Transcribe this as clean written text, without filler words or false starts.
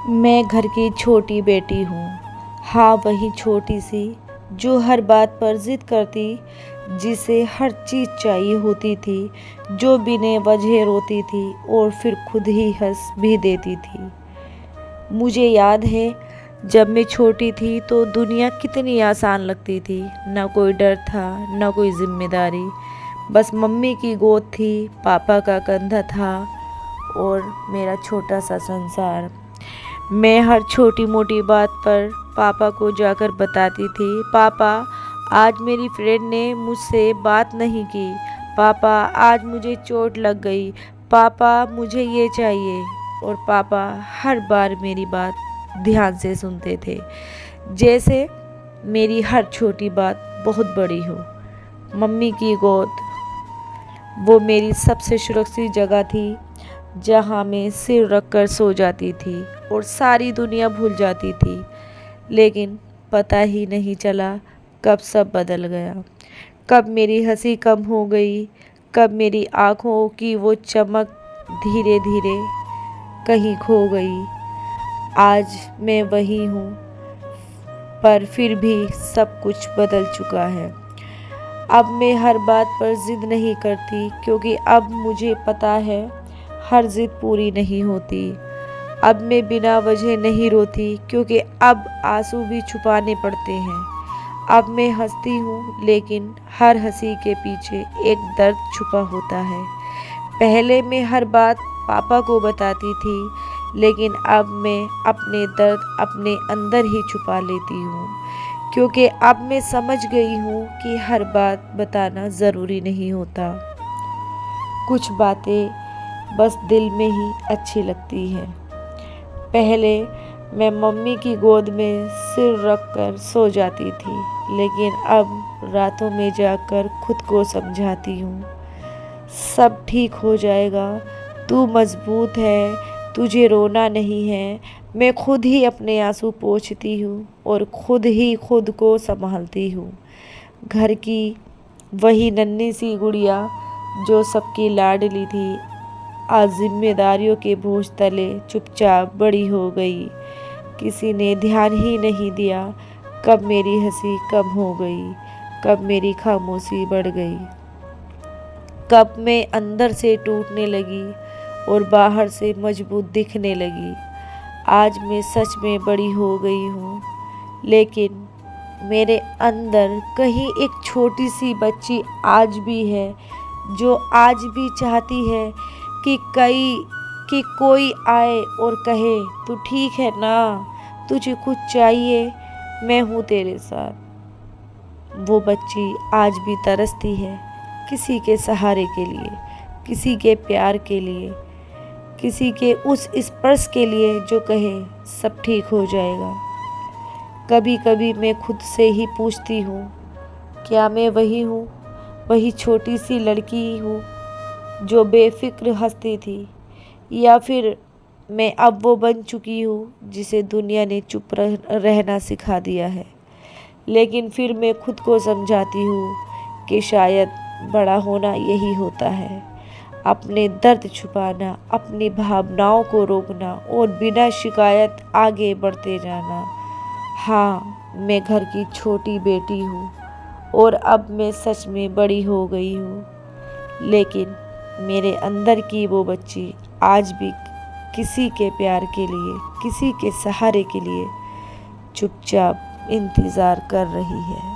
मैं घर की छोटी बेटी हूँ। हाँ, वही छोटी सी जो हर बात पर ज़िद करती, जिसे हर चीज़ चाहिए होती थी, जो बिना वजह रोती थी और फिर खुद ही हंस भी देती थी। मुझे याद है जब मैं छोटी थी तो दुनिया कितनी आसान लगती थी। ना कोई डर था, ना कोई जिम्मेदारी। बस मम्मी की गोद थी, पापा का कंधा था और मेरा छोटा सा संसार। मैं हर छोटी मोटी बात पर पापा को जाकर बताती थी, पापा आज मेरी फ्रेंड ने मुझसे बात नहीं की, पापा आज मुझे चोट लग गई, पापा मुझे ये चाहिए। और पापा हर बार मेरी बात ध्यान से सुनते थे, जैसे मेरी हर छोटी बात बहुत बड़ी हो। मम्मी की गोद वो मेरी सबसे सुरक्षित जगह थी, जहाँ मैं सिर रखकर सो जाती थी और सारी दुनिया भूल जाती थी। लेकिन पता ही नहीं चला कब सब बदल गया, कब मेरी हंसी कम हो गई, कब मेरी आँखों की वो चमक धीरे धीरे कहीं खो गई। आज मैं वही हूँ, पर फिर भी सब कुछ बदल चुका है। अब मैं हर बात पर ज़िद नहीं करती, क्योंकि अब मुझे पता है हर ज़िद पूरी नहीं होती। अब मैं बिना वजह नहीं रोती, क्योंकि अब आंसू भी छुपाने पड़ते हैं। अब मैं हंसती हूँ, लेकिन हर हंसी के पीछे एक दर्द छुपा होता है। पहले मैं हर बात पापा को बताती थी, लेकिन अब मैं अपने दर्द अपने अंदर ही छुपा लेती हूँ, क्योंकि अब मैं समझ गई हूँ कि हर बात बताना ज़रूरी नहीं होता। कुछ बातें बस दिल में ही अच्छी लगती हैं। पहले मैं मम्मी की गोद में सिर रखकर सो जाती थी, लेकिन अब रातों में जाकर खुद को समझाती हूँ, सब ठीक हो जाएगा, तू मजबूत है, तुझे रोना नहीं है। मैं खुद ही अपने आंसू पोंछती हूँ और खुद ही खुद को संभालती हूँ। घर की वही नन्ही सी गुड़िया जो सबकी लाडली थी, आज जिम्मेदारियों के बोझ तले चुपचाप बड़ी हो गई। किसी ने ध्यान ही नहीं दिया कब मेरी हंसी कम हो गई, कब मेरी खामोशी बढ़ गई, कब मैं अंदर से टूटने लगी और बाहर से मजबूत दिखने लगी। आज मैं सच में बड़ी हो गई हूँ, लेकिन मेरे अंदर कहीं एक छोटी सी बच्ची आज भी है, जो आज भी चाहती है कि कोई आए और कहे, तू ठीक है ना, तुझे कुछ चाहिए, मैं हूँ तेरे साथ। वो बच्ची आज भी तरसती है किसी के सहारे के लिए, किसी के प्यार के लिए, किसी के उस स्पर्श के लिए जो कहे सब ठीक हो जाएगा। कभी कभी मैं खुद से ही पूछती हूँ, क्या मैं वही हूँ, वही छोटी सी लड़की हूँ जो बेफिक्र हंसती थी, या फिर मैं अब वो बन चुकी हूँ जिसे दुनिया ने चुप रहना सिखा दिया है। लेकिन फिर मैं खुद को समझाती हूँ कि शायद बड़ा होना यही होता है, अपने दर्द छुपाना, अपनी भावनाओं को रोकना और बिना शिकायत आगे बढ़ते जाना। हाँ, मैं घर की छोटी बेटी हूँ और अब मैं सच में बड़ी हो गई हूँ, लेकिन मेरे अंदर की वो बच्ची आज भी किसी के प्यार के लिए, किसी के सहारे के लिए चुपचाप इंतज़ार कर रही है।